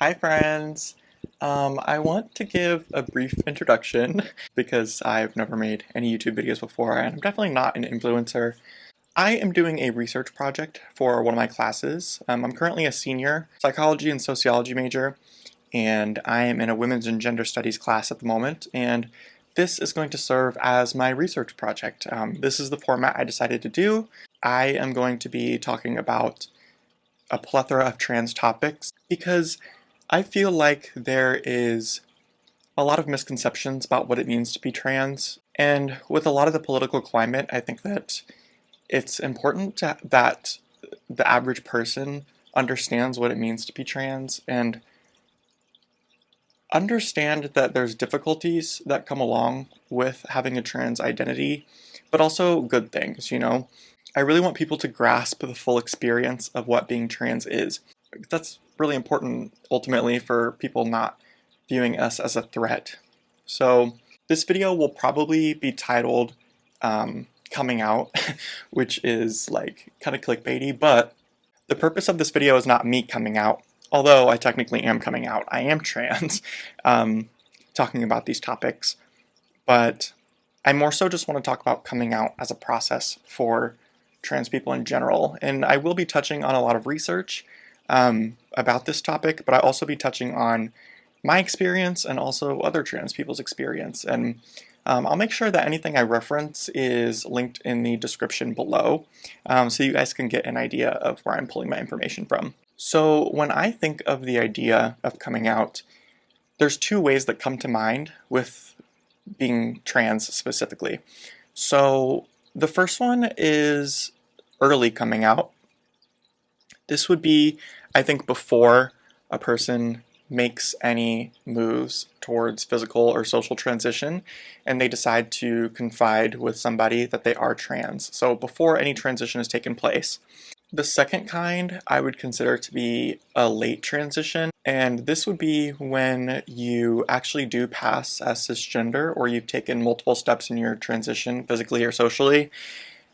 Hi friends! I want to give a brief introduction because I've never made any YouTube videos before and I'm definitely not an influencer. I am doing a research project for one of my classes. I'm currently a senior psychology and sociology major and I am in a women's and gender studies class at the moment, and this is going to serve as my research project. This is the format I decided to do. I am going to be talking about a plethora of trans topics because I feel like there is a lot of misconceptions about what it means to be trans, and with a lot of the political climate, I think that it's important that the average person understands what it means to be trans and understand that there's difficulties that come along with having a trans identity, but also good things, you know? I really want people to grasp the full experience of what being trans is. That's really important ultimately for people not viewing us as a threat. So this video will probably be titled Coming Out, which is like kind of clickbaity, but the purpose of this video is not me coming out, although I technically am coming out. I am trans, talking about these topics, but I more so just want to talk about coming out as a process for trans people in general. And I will be touching on a lot of research about this topic, but I'll also be touching on my experience and also other trans people's experience. And I'll make sure that anything I reference is linked in the description below, so you guys can get an idea of where I'm pulling my information from. So when I think of the idea of coming out, there's two ways that come to mind with being trans specifically. So the first one is early coming out. This would be, I think, before a person makes any moves towards physical or social transition and they decide to confide with somebody that they are trans. So before any transition has taken place. The second kind I would consider to be a late transition, and this would be when you actually do pass as cisgender or you've taken multiple steps in your transition physically or socially,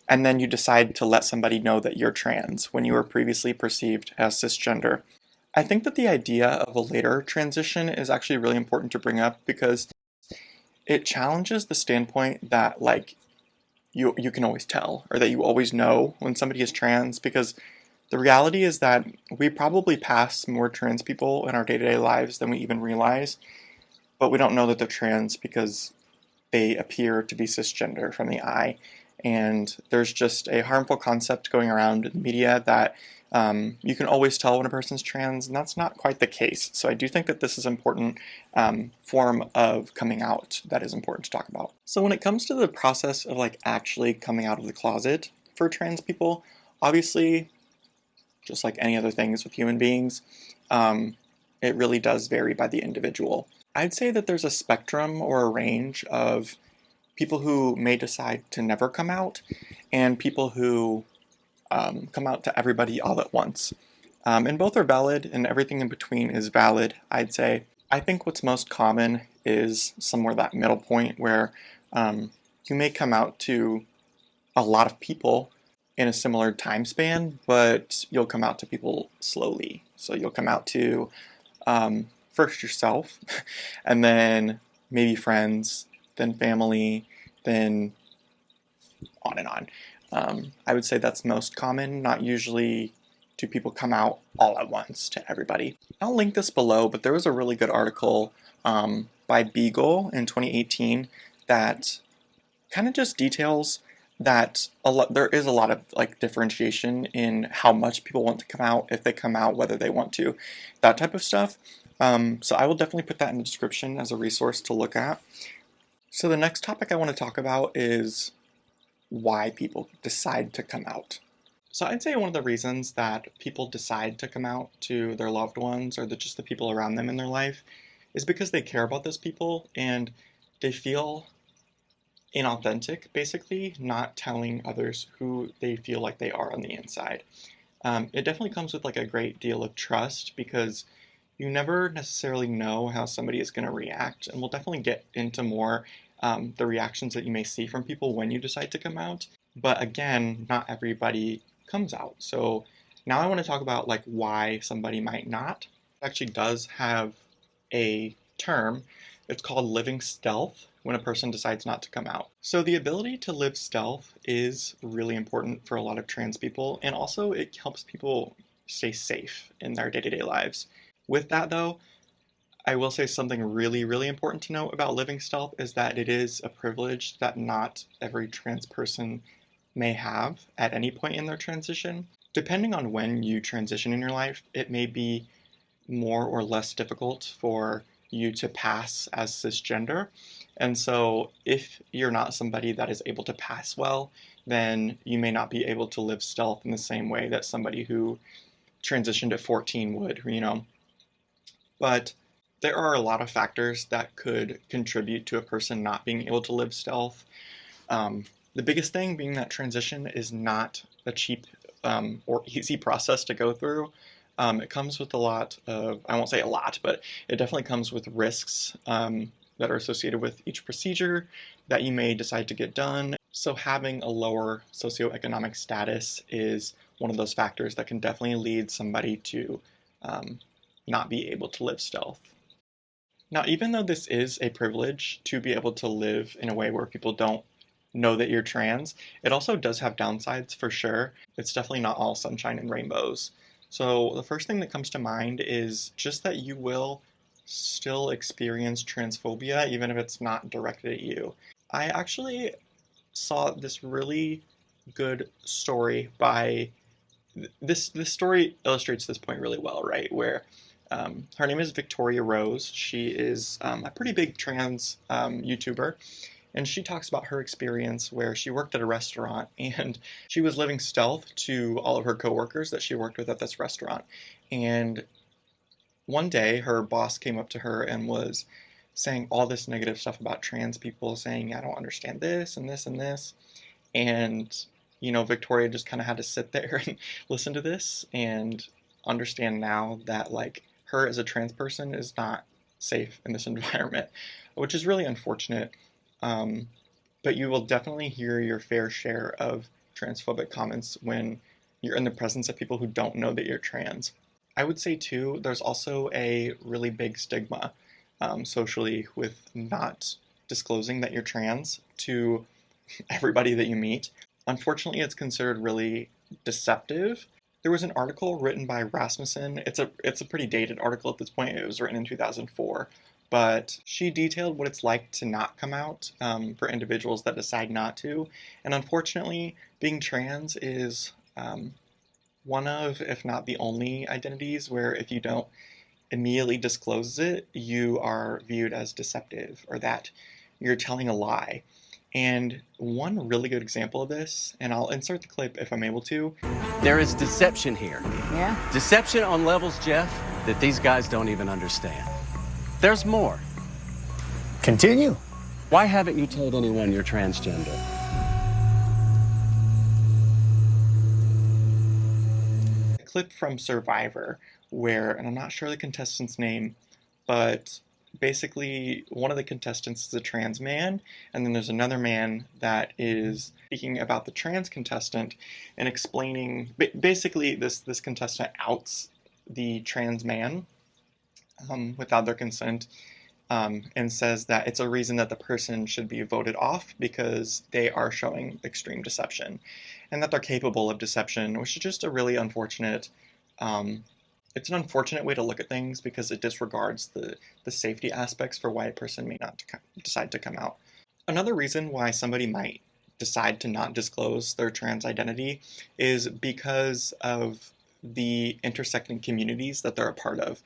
and then you decide to let somebody know that you're trans when you were previously perceived as cisgender. I think that the idea of a later transition is actually really important to bring up because it challenges the standpoint that like you can always tell or that you always know when somebody is trans, because the reality is that we probably pass more trans people in our day-to-day lives than we even realize, but we don't know that they're trans because they appear to be cisgender from the eye. And there's just a harmful concept going around in the media that you can always tell when a person's trans, and that's not quite the case. So I do think that this is an important form of coming out that is important to talk about. So when it comes to the process of like actually coming out of the closet for trans people, obviously, just like any other things with human beings, it really does vary by the individual. I'd say that there's a spectrum or a range of people who may decide to never come out and people who come out to everybody all at once. And both are valid, and everything in between is valid, I'd say. I think what's most common is somewhere that middle point where you may come out to a lot of people in a similar time span, but you'll come out to people slowly. So you'll come out to first yourself, and then maybe friends, then family, then on and on. I would say that's most common, not usually do people come out all at once to everybody. I'll link this below, but there was a really good article by Beagle in 2018 that kind of just details that there is a lot of like differentiation in how much people want to come out, if they come out, whether they want to, that type of stuff. So I will definitely put that in the description as a resource to look at. So the next topic I want to talk about is why people decide to come out. So I'd say one of the reasons that people decide to come out to their loved ones or just the people around them in their life is because they care about those people and they feel inauthentic, basically, not telling others who they feel like they are on the inside. It definitely comes with like a great deal of trust because you never necessarily know how somebody is going to react, and we'll definitely get into more the reactions that you may see from people when you decide to come out. But again, not everybody comes out. So now I want to talk about like why somebody might not. actually does have a term. It's called living stealth when a person decides not to come out. So the ability to live stealth is really important for a lot of trans people, and also it helps people stay safe in their day-to-day lives. With that though, I will say something really, really important to note about living stealth is that it is a privilege that not every trans person may have at any point in their transition. Depending on when you transition in your life, it may be more or less difficult for you to pass as cisgender. And so if you're not somebody that is able to pass well, then you may not be able to live stealth in the same way that somebody who transitioned at 14 would, you know. But there are a lot of factors that could contribute to a person not being able to live stealth. The biggest thing being that transition is not a cheap or easy process to go through. It comes with a lot of, I won't say a lot, but it definitely comes with risks that are associated with each procedure that you may decide to get done. So having a lower socioeconomic status is one of those factors that can definitely lead somebody to not be able to live stealth. Now, even though this is a privilege to be able to live in a way where people don't know that you're trans, it also does have downsides for sure. It's definitely not all sunshine and rainbows. So the first thing that comes to mind is just that you will still experience transphobia even if it's not directed at you. I actually saw this really good story by this story illustrates this point really well, right? Where her name is Victoria Rose. She is a pretty big trans YouTuber, and she talks about her experience where she worked at a restaurant and she was living stealth to all of her coworkers that she worked with at this restaurant. And one day, her boss came up to her and was saying all this negative stuff about trans people, saying, I don't understand this and this and this. And, you know, Victoria just kind of had to sit there and listen to this and understand now that, like, her as a trans person is not safe in this environment, which is really unfortunate. Um, but you will definitely hear your fair share of transphobic comments when you're in the presence of people who don't know that you're trans. I would say, too, there's also a really big stigma socially with not disclosing that you're trans to everybody that you meet. Unfortunately, it's considered really deceptive. There was an article written by Rasmussen. It's a pretty dated article at this point. It was written in 2004, but she detailed what it's like to not come out for individuals that decide not to. And unfortunately, being trans is one of, if not the only, identities where if you don't immediately disclose it, you are viewed as deceptive or that you're telling a lie. And one really good example of this, and I'll insert the clip if I'm able to. There is deception here. Yeah? Deception on levels, Jeff, that these guys don't even understand. There's more. Continue. Why haven't you told anyone you're transgender? A clip from Survivor where, and I'm not sure the contestant's name, but basically one of the contestants is a trans man, and then there's another man that is speaking about the trans contestant and explaining, basically this contestant outs the trans man without their consent, and says that it's a reason that the person should be voted off because they are showing extreme deception and that they're capable of deception, which is just a really unfortunate it's an unfortunate way to look at things because it disregards the safety aspects for why a person may not decide to come out. Another reason why somebody might decide to not disclose their trans identity is because of the intersecting communities that they're a part of.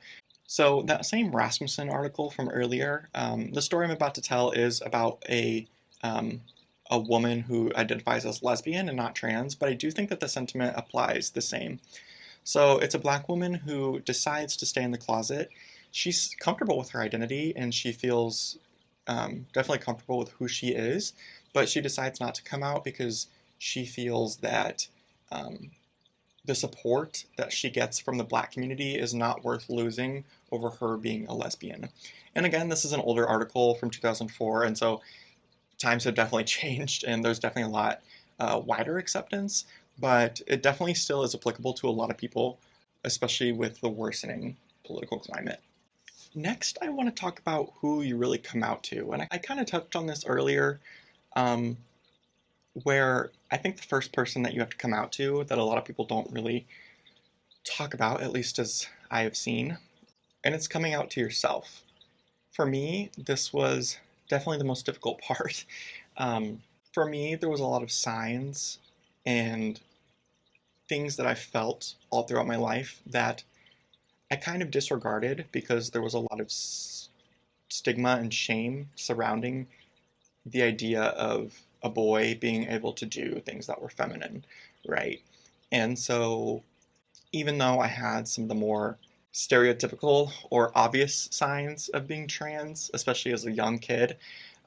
So that same Rasmussen article from earlier, the story I'm about to tell is about a woman who identifies as lesbian and not trans, but I do think that the sentiment applies the same. So it's a black woman who decides to stay in the closet. She's comfortable with her identity and she feels definitely comfortable with who she is, but she decides not to come out because she feels that the support that she gets from the black community is not worth losing over her being a lesbian. And again, this is an older article from 2004, and so times have definitely changed and there's definitely a lot wider acceptance, but it definitely still is applicable to a lot of people, especially with the worsening political climate. Next, I want to talk about who you really come out to. And I kind of touched on this earlier, um, where I think the first person that you have to come out to that a lot of people don't really talk about, at least as I have seen, and it's coming out to yourself. For me, this was definitely the most difficult part. Um, for me, there was a lot of signs and things that I felt all throughout my life that I kind of disregarded because there was a lot of stigma and shame surrounding the idea of a boy being able to do things that were feminine, right? And so, even though I had some of the more stereotypical or obvious signs of being trans, especially as a young kid,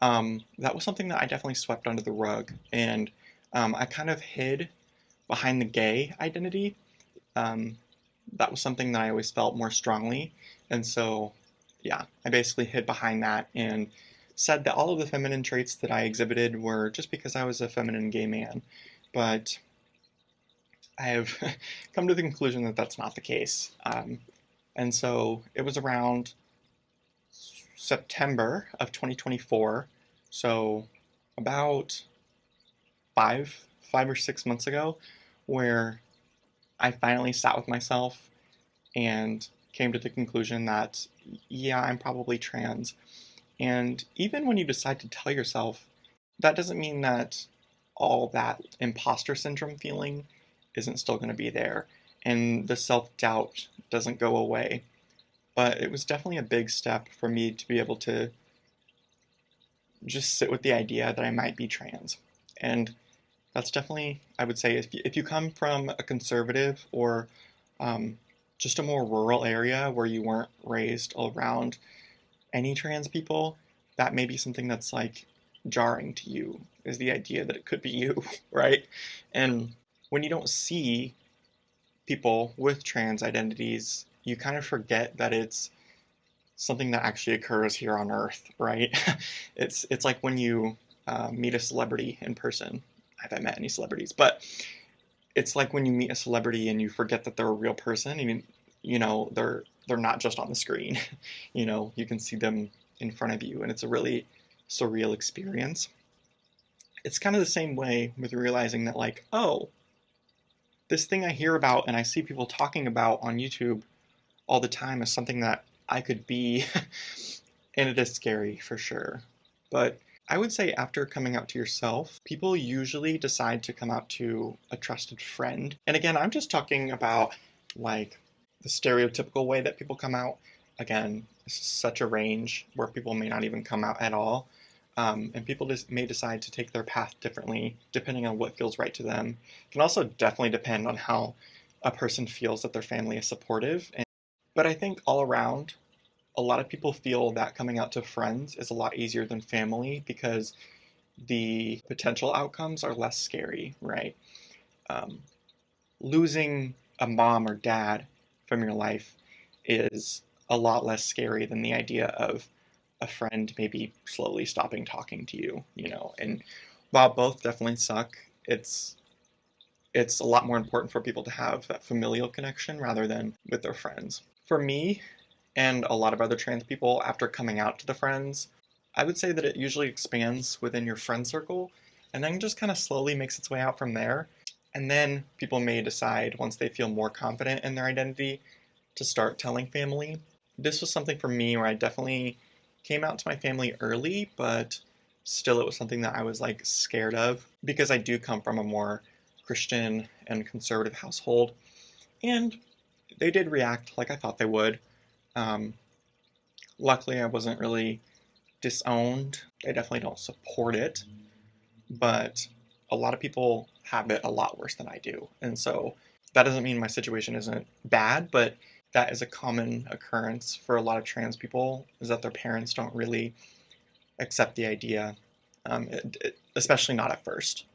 that was something that I definitely swept under the rug. And I kind of hid behind the gay identity. Um, that was something that I always felt more strongly. And so, yeah, I basically hid behind that and said that all of the feminine traits that I exhibited were just because I was a feminine gay man. But I have come to the conclusion that that's not the case. And so it was around September of 2024, so about five or 6 months ago, where I finally sat with myself and came to the conclusion that, yeah, I'm probably trans. And even when you decide to tell yourself, that doesn't mean that all that imposter syndrome feeling isn't still going to be there. And the self doubt doesn't go away. But it was definitely a big step for me to be able to just sit with the idea that I might be trans. And that's definitely, I would say, if you come from a conservative or um, just a more rural area where you weren't raised around any trans people, that may be something that's like jarring to you, is the idea that it could be you, right? And when you don't see people with trans identities, you kind of forget that it's something that actually occurs here on Earth, right? It's like when you meet a celebrity in person. I haven't met any celebrities, but it's like when you meet a celebrity and you forget that they're a real person, and they're not just on the screen. You can see them in front of you, and it's a really surreal experience. It's kind of the same way with realizing that, like, oh, this thing I hear about and I see people talking about on YouTube all the time is something that I could be, and it is scary for sure. But I would say after coming out to yourself, people usually decide to come out to a trusted friend. And again, I'm just talking about like the stereotypical way that people come out. Again, it's such a range where people may not even come out at all. And people just may decide to take their path differently depending on what feels right to them. It can also definitely depend on how a person feels that their family is supportive. But I think all around, a lot of people feel that coming out to friends is a lot easier than family because the potential outcomes are less scary, right? Um, Losing a mom or dad from your life is a lot less scary than the idea of a friend maybe slowly stopping talking to you. And while both definitely suck, it's a lot more important for people to have that familial connection rather than with their friends. For me, and a lot of other trans people, after coming out to the friends, I would say that it usually expands within your friend circle and then just kind of slowly makes its way out from there. And then people may decide, once they feel more confident in their identity, to start telling family. This was something for me where I definitely came out to my family early, but still it was something that I was like scared of because I do come from a more Christian and conservative household. And they did react like I thought they would. Um, Luckily, I wasn't really disowned. They definitely don't support it, but a lot of people have it a lot worse than I do. And so that doesn't mean my situation isn't bad, but that is a common occurrence for a lot of trans people, is that their parents don't really accept the idea, especially not at first.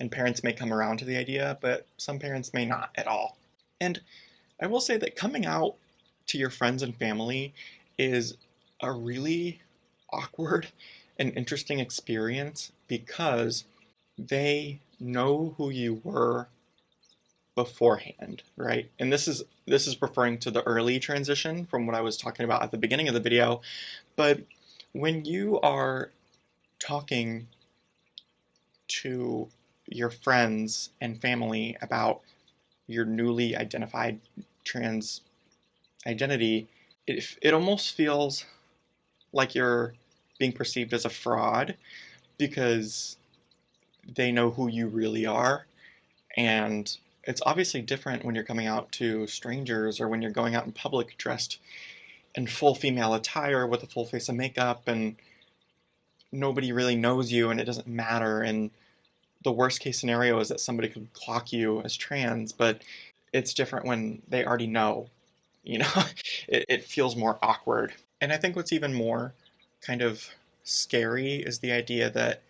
And parents may come around to the idea, but some parents may not at all. And I will say that coming out to your friends and family is a really awkward and interesting experience because they know who you were beforehand, right? And this is referring to the early transition from what I was talking about at the beginning of the video. But when you are talking to your friends and family about your newly identified trans identity, it almost feels like you're being perceived as a fraud because they know who you really are. And it's obviously different when you're coming out to strangers or when you're going out in public dressed in full female attire with a full face of makeup and nobody really knows you and it doesn't matter. And the worst case scenario is that somebody could clock you as trans, but it's different when they already know, you know, it feels more awkward. And I think what's even more kind of scary is the idea that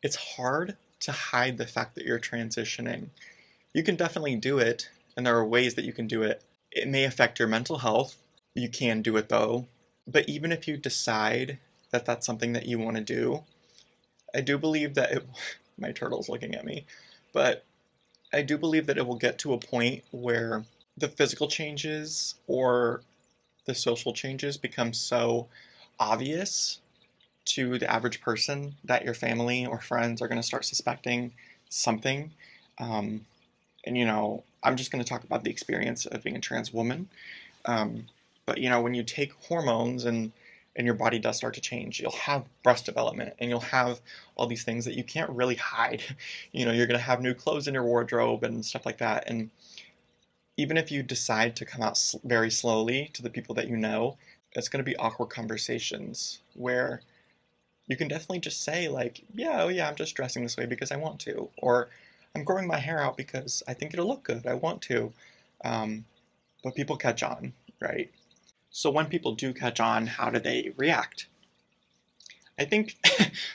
it's hard to hide the fact that you're transitioning. You can definitely do it, and there are ways that you can do it. It may affect your mental health. You can do it though. But even if you decide that that's something that you want to do, I do believe that my turtle's looking at me, but I do believe that it will get to a point where the physical changes or the social changes become so obvious to the average person that your family or friends are going to start suspecting something. Um, and, I'm just going to talk about the experience of being a trans woman. Um, but, when you take hormones and your body does start to change, you'll have breast development and you'll have all these things that you can't really hide. You're going to have new clothes in your wardrobe and stuff like that. And even if you decide to come out very slowly to the people that you know, it's going to be awkward conversations where you can definitely just say like, yeah, oh yeah, I'm just dressing this way because I want to, or I'm growing my hair out because I think it'll look good. I want to. But people catch on, right? So when people do catch on, how do they react? I think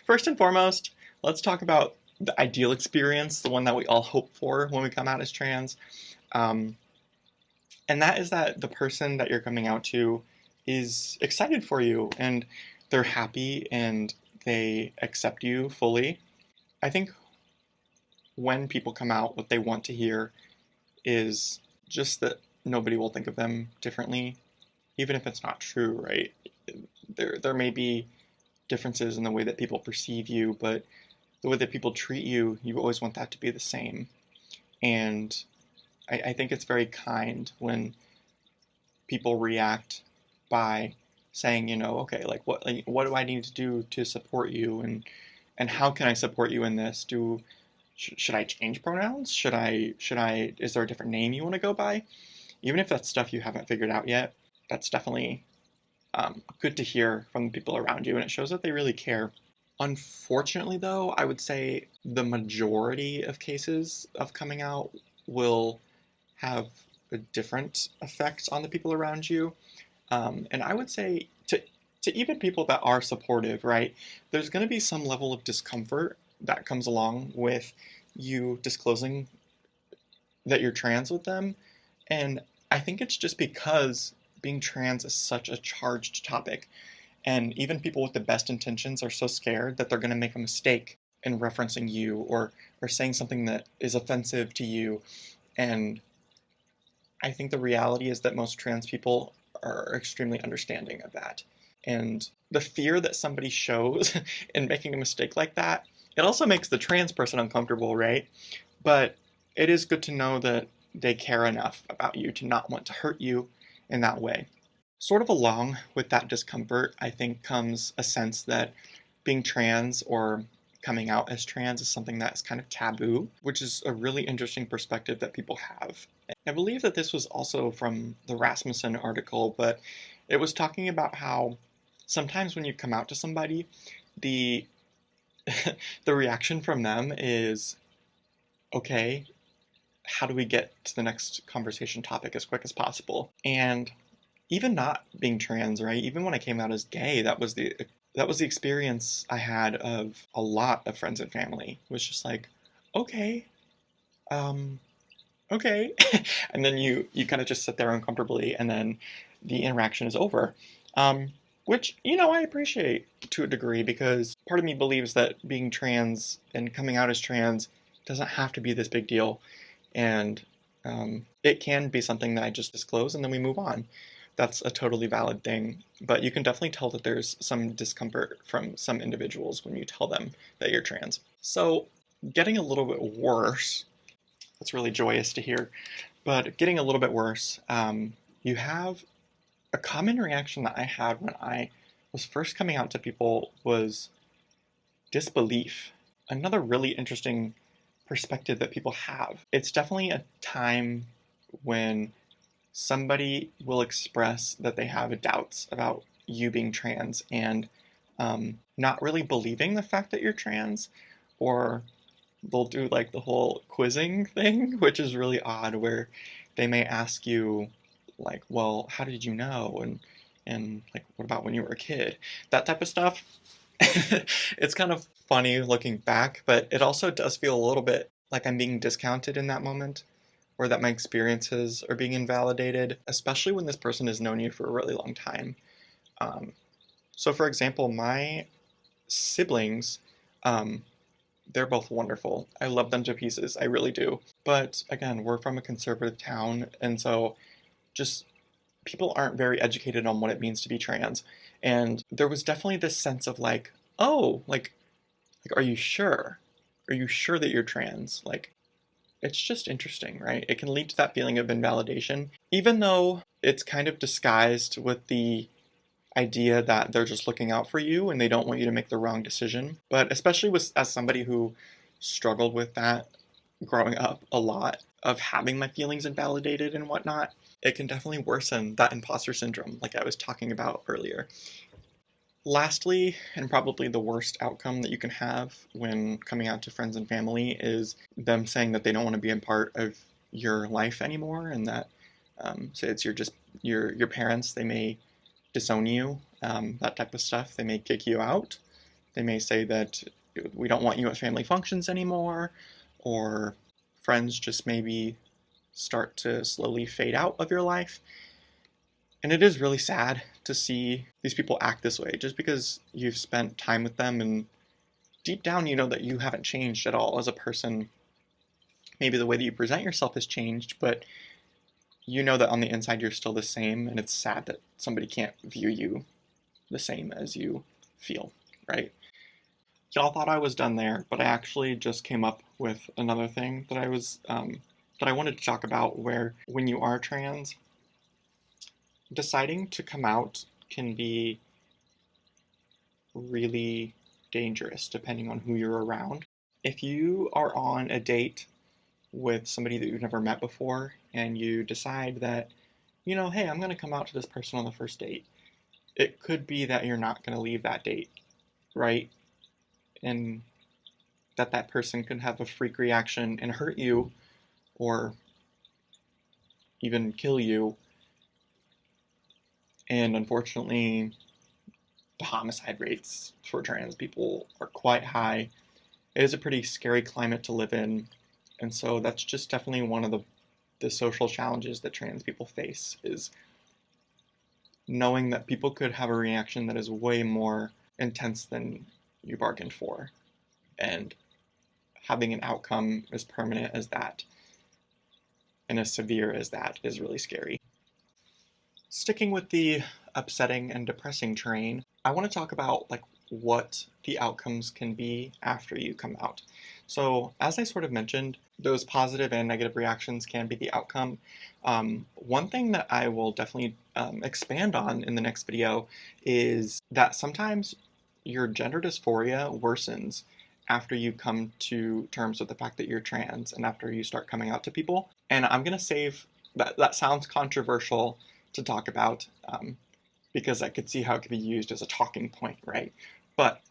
first and foremost, let's talk about the ideal experience, the one that we all hope for when we come out as trans. Um, and that is that the person that you're coming out to is excited for you and they're happy and they accept you fully. I think when people come out, what they want to hear is just that nobody will think of them differently, even if it's not true, right? There may be differences in the way that people perceive you, but the way that people treat you, you always want that to be the same. And I think it's very kind when people react by saying, okay, like what do I need to do to support you, and how can I support you in this? Should I change pronouns? Should I is there a different name you want to go by? Even if that's stuff you haven't figured out yet, that's definitely good to hear from the people around you, and it shows that they really care. Unfortunately, though, I would say the majority of cases of coming out will have a different effect on the people around you. And I would say to even people that are supportive, right, there's going to be some level of discomfort that comes along with you disclosing that you're trans with them. And I think it's just because being trans is such a charged topic. And even people with the best intentions are so scared that they're going to make a mistake in referencing you or saying something that is offensive to you. And I think the reality is that most trans people are extremely understanding of that. And the fear that somebody shows in making a mistake like that, it also makes the trans person uncomfortable, right? But it is good to know that they care enough about you to not want to hurt you in that way. Sort of along with that discomfort, I think comes a sense that being trans or coming out as trans is something that is kind of taboo, which is a really interesting perspective that people have. I believe that this was also from the Rasmussen article, but it was talking about how sometimes when you come out to somebody, the the reaction from them is, okay, how do we get to the next conversation topic as quick as possible? And even not being trans, right? Even when I came out as gay, that was the experience I had of a lot of friends and family. It was just like, okay, um, okay, and then you kind of just sit there uncomfortably, and then the interaction is over. Which I appreciate to a degree because part of me believes that being trans and coming out as trans doesn't have to be this big deal, and It can be something that I just disclose and then we move on. That's a totally valid thing, but you can definitely tell that there's some discomfort from some individuals when you tell them that you're trans. So, getting a little bit worse, that's really joyous to hear, but getting a little bit worse, you have a common reaction that I had when I was first coming out to people was disbelief. Another really interesting perspective that people have. It's definitely a time when somebody will express that they have doubts about you being trans and not really believing the fact that you're trans, or they'll do like the whole quizzing thing, which is really odd, where they may ask you, like, well, how did you know? And like, what about when you were a kid? That type of stuff. It's kind of funny looking back, but it also does feel a little bit like I'm being discounted in that moment, or that my experiences are being invalidated, especially when this person has known you for a really long time. Um, so, for example, my siblings, um, they're both wonderful. I love them to pieces. I really do. But again, we're from a conservative town, and so just people aren't very educated on what it means to be trans. And there was definitely this sense of like, oh, like, are you sure? Are you sure that you're trans? Like, it's just interesting, right? It can lead to that feeling of invalidation, even though it's kind of disguised with the idea that they're just looking out for you and they don't want you to make the wrong decision. But especially with as somebody who struggled with that growing up a lot, of having my feelings invalidated and whatnot, it can definitely worsen that imposter syndrome, like I was talking about earlier. Lastly, and probably the worst outcome that you can have when coming out to friends and family, is them saying that they don't want to be a part of your life anymore, and that say it's your parents. They may disown you, that type of stuff. They may kick you out. They may say that we don't want you at family functions anymore, or friends just maybe start to slowly fade out of your life. And it is really sad to see these people act this way just because you've spent time with them, and deep down you know that you haven't changed at all as a person. Maybe the way that you present yourself has changed, but you know that on the inside you're still the same, and it's sad that somebody can't view you the same as you feel, right? Y'all thought I was done there, but I actually just came up with another thing that I wanted to talk about, where when you are trans, deciding to come out can be really dangerous depending on who you're around. If you are on a date with somebody that you've never met before and you decide that, hey, I'm going to come out to this person on the first date, it could be that you're not going to leave that date, right? And that person could have a freak reaction and hurt you, or even kill you. And unfortunately, the homicide rates for trans people are quite high. It is a pretty scary climate to live in. And so that's just definitely one of the social challenges that trans people face, is knowing that people could have a reaction that is way more intense than you bargained for. And having an outcome as permanent as that and as severe as that is really scary. Sticking with the upsetting and depressing train, I want to talk about like what the outcomes can be after you come out. So, as I sort of mentioned, those positive and negative reactions can be the outcome. One thing that I will definitely expand on in the next video is that sometimes your gender dysphoria worsens after you come to terms with the fact that you're trans and after you start coming out to people. And I'm going to save that. That sounds controversial to talk about, because I could see how it could be used as a talking point, right? But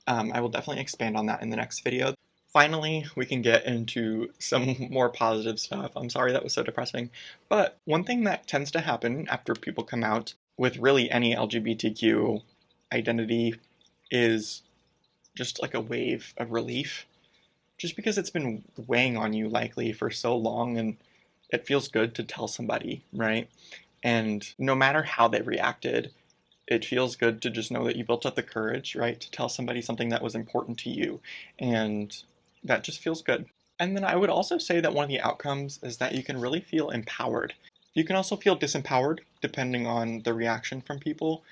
I will definitely expand on that in the next video. Finally, we can get into some more positive stuff. I'm sorry that was so depressing. But one thing that tends to happen after people come out with really any LGBTQ identity is just like a wave of relief. Just because it's been weighing on you likely for so long, and it feels good to tell somebody, right? And no matter how they reacted, it feels good to just know that you built up the courage, right, to tell somebody something that was important to you. And that just feels good. And then I would also say that one of the outcomes is that you can really feel empowered. You can also feel disempowered depending on the reaction from people.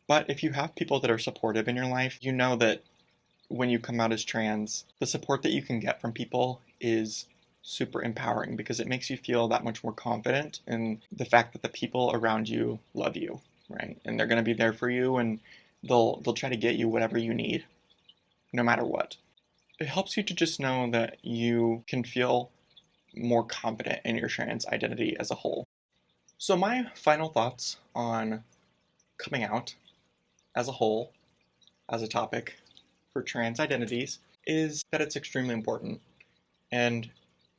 But if you have people that are supportive in your life, you know that when you come out as trans, the support that you can get from people is super empowering because it makes you feel that much more confident in the fact that the people around you love you, right? And they're going to be there for you, and they'll try to get you whatever you need, no matter what. It helps you to just know that you can feel more confident in your trans identity as a whole. So my final thoughts on coming out as a whole, as a topic for trans identities, is that it's extremely important. And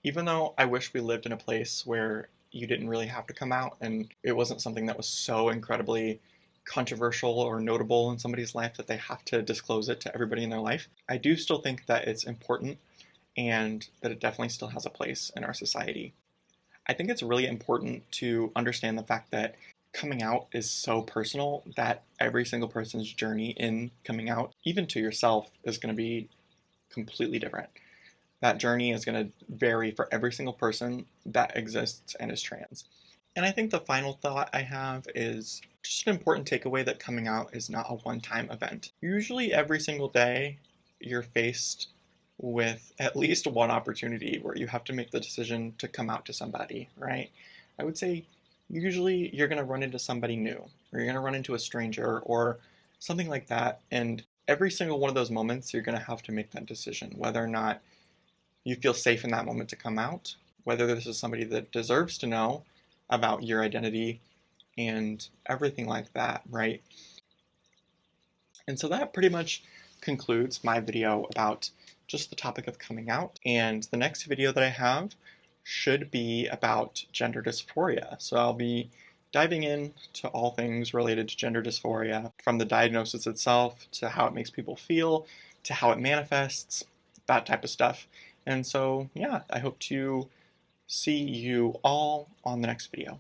even though I wish we lived in a place where you didn't really have to come out and it wasn't something that was so incredibly controversial or notable in somebody's life that they have to disclose it to everybody in their life, I do still think that it's important and that it definitely still has a place in our society. I think it's really important to understand the fact that coming out is so personal that every single person's journey in coming out, even to yourself, is going to be completely different. That journey is going to vary for every single person that exists and is trans. And I think the final thought I have is just an important takeaway that coming out is not a one-time event. Usually every single day you're faced with at least one opportunity where you have to make the decision to come out to somebody, right? I would say usually you're going to run into somebody new, or you're going to run into a stranger or something like that. And every single one of those moments, you're going to have to make that decision, whether or not you feel safe in that moment to come out, whether this is somebody that deserves to know about your identity and everything like that, right? And so that pretty much concludes my video about just the topic of coming out. And the next video that I have should be about gender dysphoria. So I'll be diving into all things related to gender dysphoria, from the diagnosis itself to how it makes people feel, to how it manifests, that type of stuff. And so, yeah, I hope to see you all on the next video.